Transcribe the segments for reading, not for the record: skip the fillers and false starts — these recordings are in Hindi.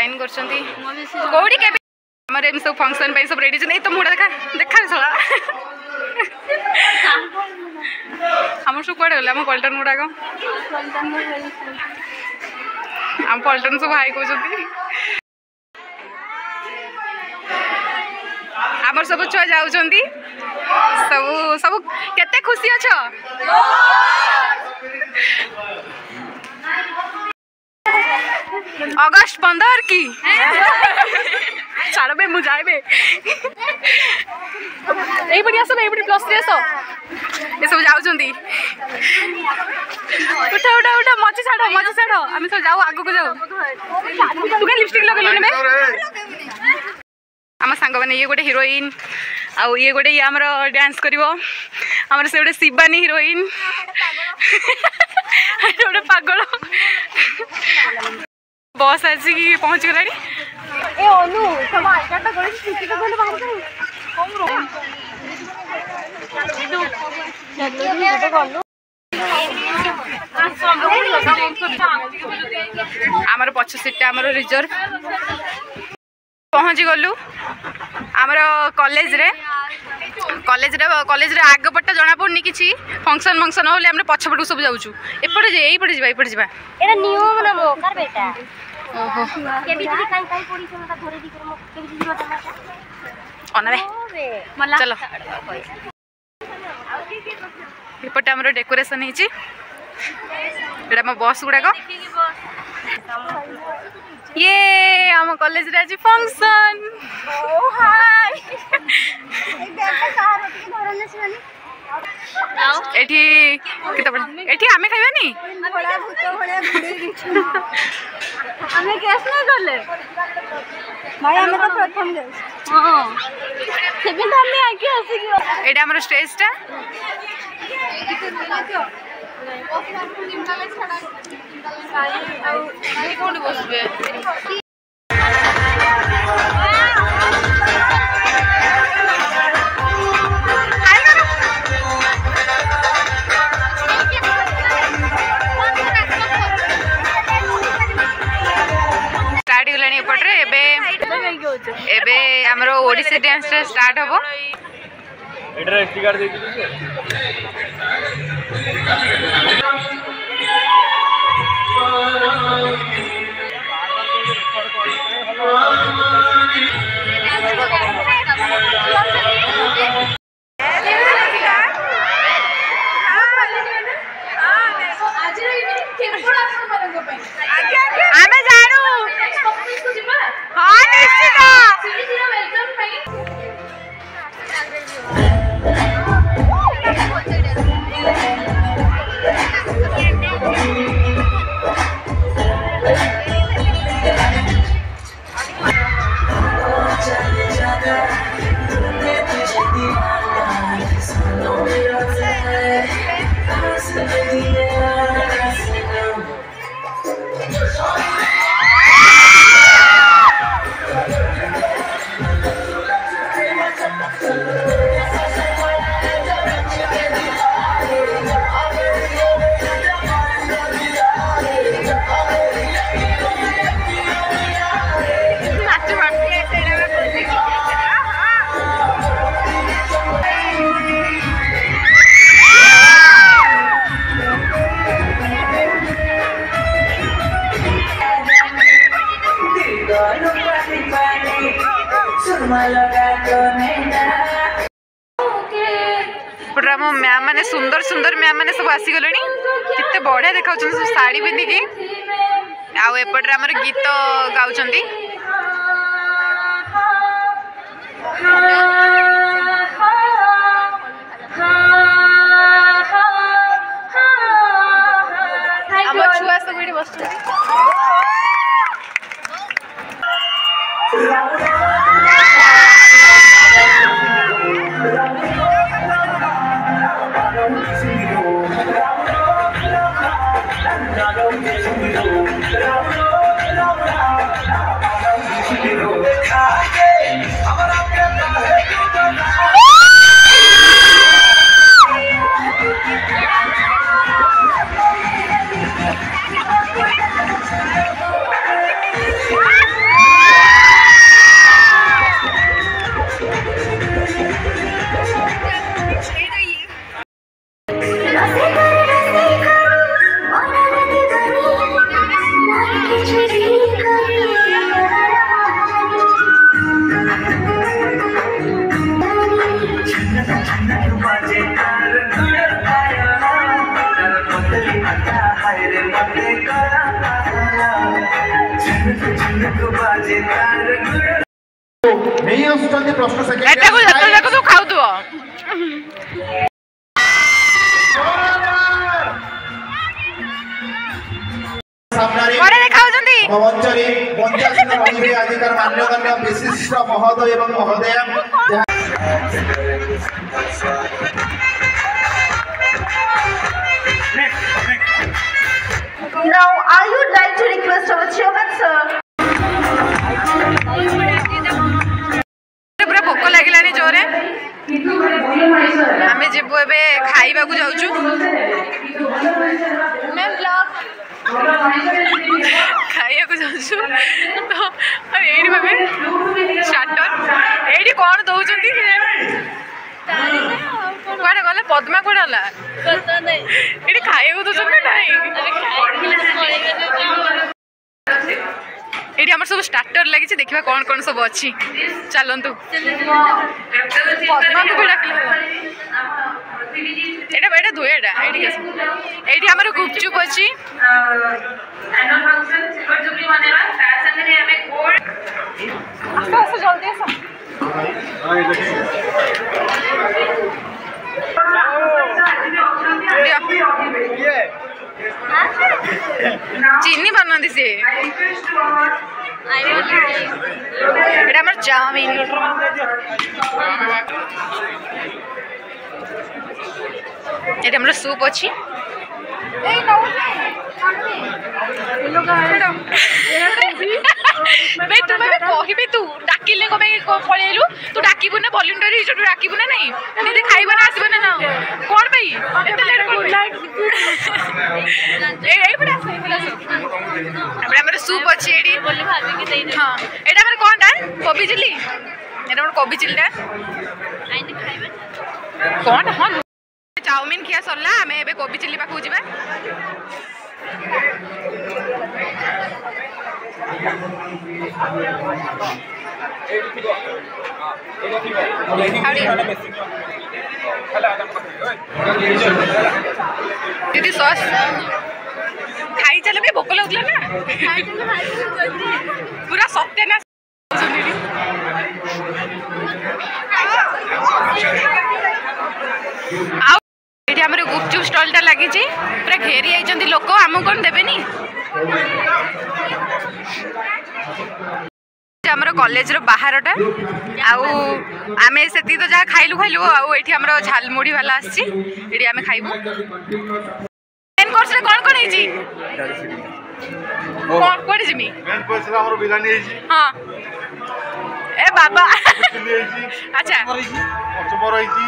लाइन करछंती कोडी के हमर एम सब फंक्शन पे सब रेडी छ नहीं तो मुडा देखा देखा छला हम सब कोडे हम पल्टन मुडा को हम पल्टन सब भाई कहछंती हमर सब छुआ जाउछंती सब सब केते खुशी अछ अगस्त 15 की छाड़बे मु जाइबे एई बढ़िया सब एई बढ़िया प्लस 3 सब ये सब जाउछंती उठा उठा उठा मची छाड़ो हम सब जाऊ आगु को जाऊ तू के लिपस्टिक लगेलो ने आम सांग मैंने ये गोटे हिरोइन आउ ये गोटे ये आमर डांस करिवो आमर से गोटे शिवानी हिरोइन गोटे पागल बस आसिक पहुँच गलानी ए अनु सब 11टा गले छुट्टी का गले बाहर आमर पछ सीटा आमर रिजर्व पहुँची गलु आमर कॉलेज रे आगपटा जना पड़नी किछि फंक्शन फंक्शन होले हमने पछपट सब जाउछु एपटे जे एई पटे जिबा एटा नियम ना मो कर बेटा ओहो के बिजली काई पड़ी से मता धरे दी कर मो के बिजली बता अनबे चलो एपटे हमर डेकोरेशन हिची एटा म बस गुडा को ये हम कॉलेज रे आज फंक्शन ओ हाय एक बेटा कार के धरने से एठी किता बड एठी हमें खाइबानी बड़ा भूत बड़ा बुड़ी हमें केस नहीं करले भाई हमें तो प्रथम गए हां सेबिन हमने आके हसी की एटा हमर स्टेज ता कौन बसबे स्टार्ट गलानी एपटे एबे हमर ओडिसी डांस स्टार्ट हबो एडर एसटी कार्ड दे मैम मैंने सुंदर सुंदर मैम मैंने सब आसीगले केते बढ़िया देखा साड़ी पिंधिकी आउपटे आम गीत गाँच छुआ सब ये बस नहीं आसुचंदी प्रश्न सेकेंड एटा को जतो जाको तू खाउतबो कोरे देखाउचंदी मंचरी मंचासन रहिबे आजिकार मान्यगण्य विशिष्ट महोदय एवं महोदया Now, I would like to request our chairman, sir. पूरा भोक लागिलानी जोरे आमे जेबो एबे खाइबा को जाउछु मैं ब्लॉग खाइया को जाउछु तो एडी भाबे स्टार्टर एडी कोन दउचंती कोडा गले पद्मा कोडाला पता नै एडी खाइया को दउचंती नै एडी हमर सब स्टार्टर लागि छै देखिबा कोन कोन सब अछि चलंतु पद्मा को बेडा किलो एटा बेडा धोएडा एडी हमर गुपचुप अछि एनुअल फंक्शन सिल्वर जुबली मानेबा तार संगे हमें गोल्ड आस्ते जल्दी आसा चीनी बना दिसे एटा हमर चाउमीन एटा हमर सूप अछि ए नो बे तू मैं कहिबे तू डाकिले को पळेलु तू डाकिबु ना वॉलंटियर हिजो डाकिबु ना नहीं निदे खाइबो ना आसीबो ना कोन भाई एते लेट गुड नाइट ए पडा हमरा हमर सूप अछि एडी बोली भाभी के देई हां एटा हमर कोनटा कोबी चिल्ली एटा हमर कोबी चिल्ली आइने खाइबे कोन हां चाउमीन खिया सरला हमें एबे कोबी चिल्ली पाखु जिबा दीदी सॉस खाई चले भी भोक लगला ना पूरा सत्य ना एठी हमर गुपचुप स्टॉल टा लागि छी पूरा घेरी आइचंती लोक हमु कोन देबेनी हमर कॉलेज रो बाहरटा आउ आमे सेती तो जा खाइलु आउ एठी हमर झालमुड़ी वाला आछि एठी आमे खाइबु मेन कोर्स रे कोन कोन हेजी कोन कोन जिमी मेन कोर्स रे हमर बिरयानी हेजी हां ए बाबा अच्छा अचमर हेजी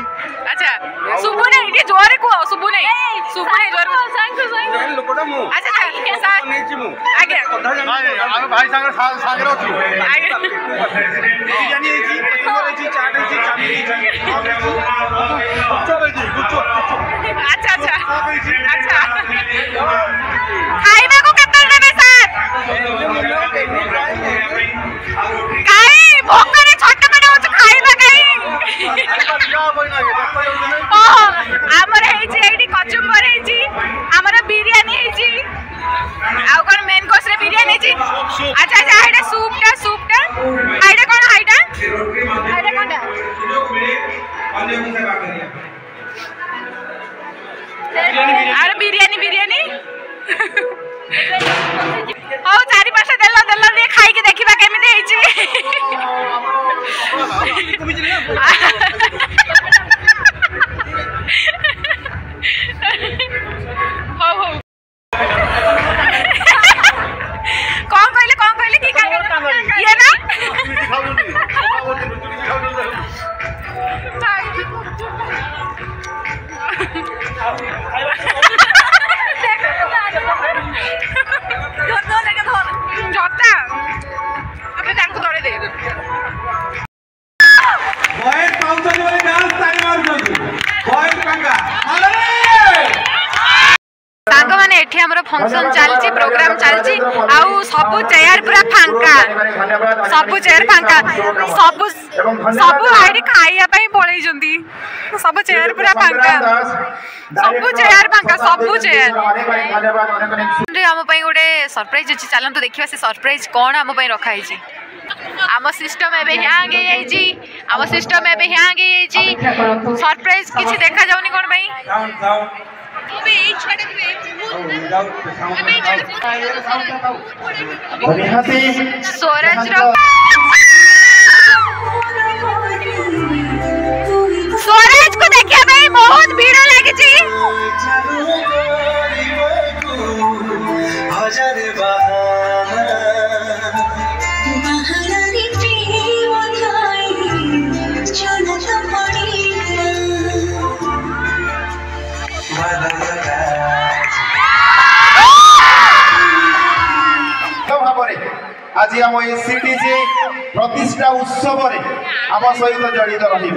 अच्छा सुबु नै एठी जोरे को सुबु नै जोरे सांग लोकटा मु अच्छा अच्छा नेची मु आगे हम भाई सागर अछि बिरयानी हेजी अचमर हेजी चाट हेजी चाउमीन हेजी गुच्चो अच्छा अच्छा अच्छा खाइबा को कत्ते देबे सर काई भोकरे छोट बडा हो खाइबा काई ओ हमर हेजी एडी कचुंबर हेजी हमर बिरयानी हेजी आउ कोन मेन कोर्स रे बिरयानी हेजी अच्छा अच्छा एटा सूपटा आइडा कोन आइडा कोनटा अरे बिरयानी हो चारि पासे देला रे खाई के देखिबा केमिते हेची हो कौन कहले की ये ना जता हमर फंक्शन चलची प्रोग्राम चलची आउ सब चेयर पूरा फांका सब चेयर फांका सब आइडी खाइया पई पळै जंती सब चेयर पूरा फांका सब चेयर हम पई गोटे सरप्राइज अछि चलंतु देखिबा से सरप्राइज कोन हम पई रखा हिची आम सिस्टम एबे हैंग हे जाईची आम सिस्टम एबे हैंग हे जाईची सरप्राइज किछि देखा जाउनी कोन पई अबे ए छडे दिबे स्वराज रो स्वराज को देखिया भाई बहुत भीड़ लागे छी हजार आज आम सीटीजे प्रतिष्ठा उत्सव आम सहित जड़ित रही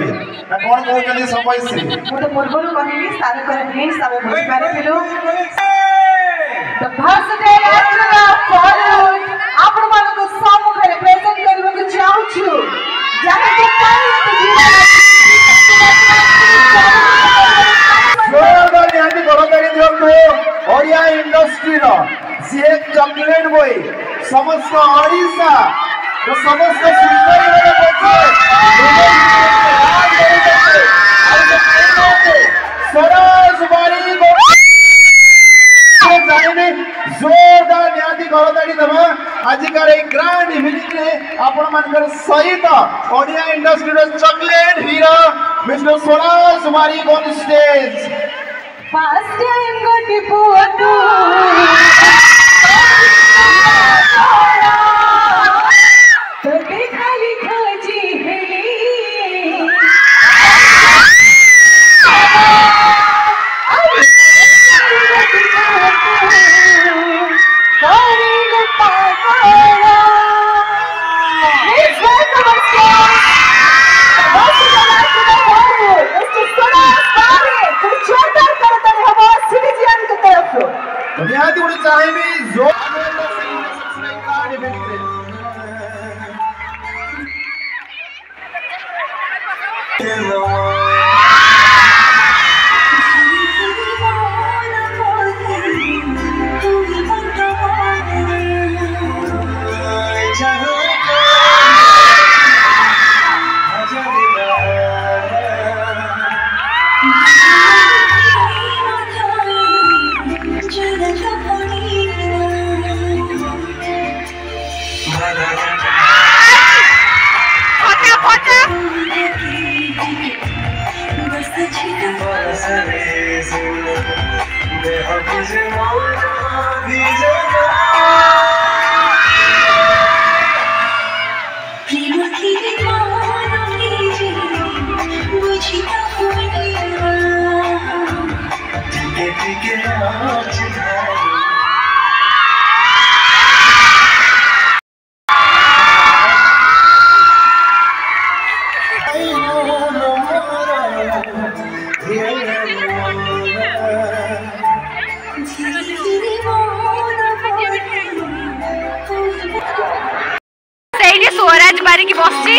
कौन कहते समय मुझे पूर्व कहली सारे ड्रिंक्स आम बुझिपारू आपण मानक सम्मुखरे प्रेजेंट करबा को चाहू छु जाने के ओडिया इंडस्ट्री सी चॉकलेट बॉय समस्त ओडिशा समस्त स्वराज बारी जोरदार निहाती करताड़ी दबा आजिकार ग्रांड इवनिंग आपण मानकर सहित Odia industry chocolate hero mister Swaraj बारी ऑन स्टेज फर्स्ट टाइम गोटी फोटो तो खाली खोजी निहाती उड़ी चाहे भी जोर स्वराज बारिक बसची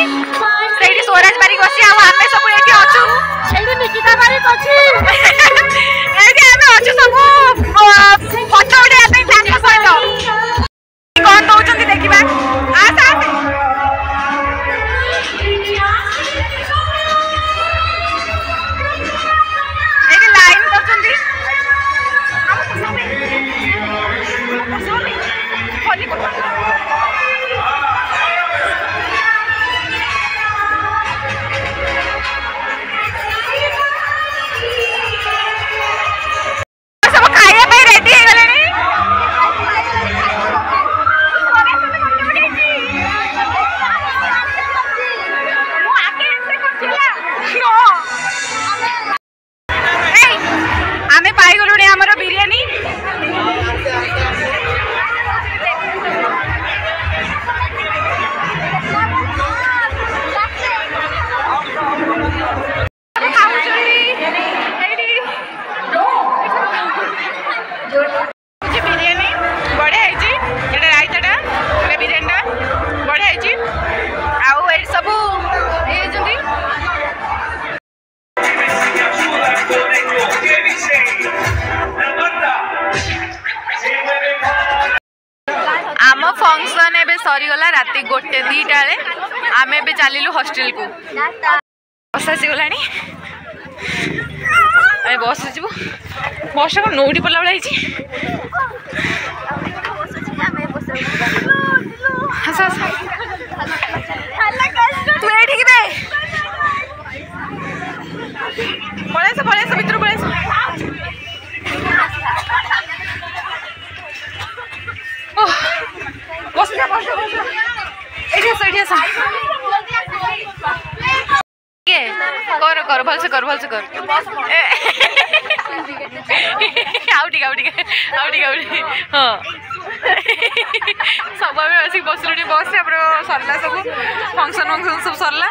सेठी स्वराज बारिक बसची आमे सब एठी अछु सेठी निकिता बारिक अछि एठी आमे अछु सब फोटो उठे आते तांका सहित कोन दउछंती देखिबा आसा एठी लाइन करछंती खोली गला राति 1-2 आम ए चलू हॉस्टल को बस आसीगला बस जीव बस कौन नौटी पड़ा भाई तू ये पलैस भितर पलैस बस कर भलसे कर हाँ सब बस बस सरला सब फंक्शन सब सरला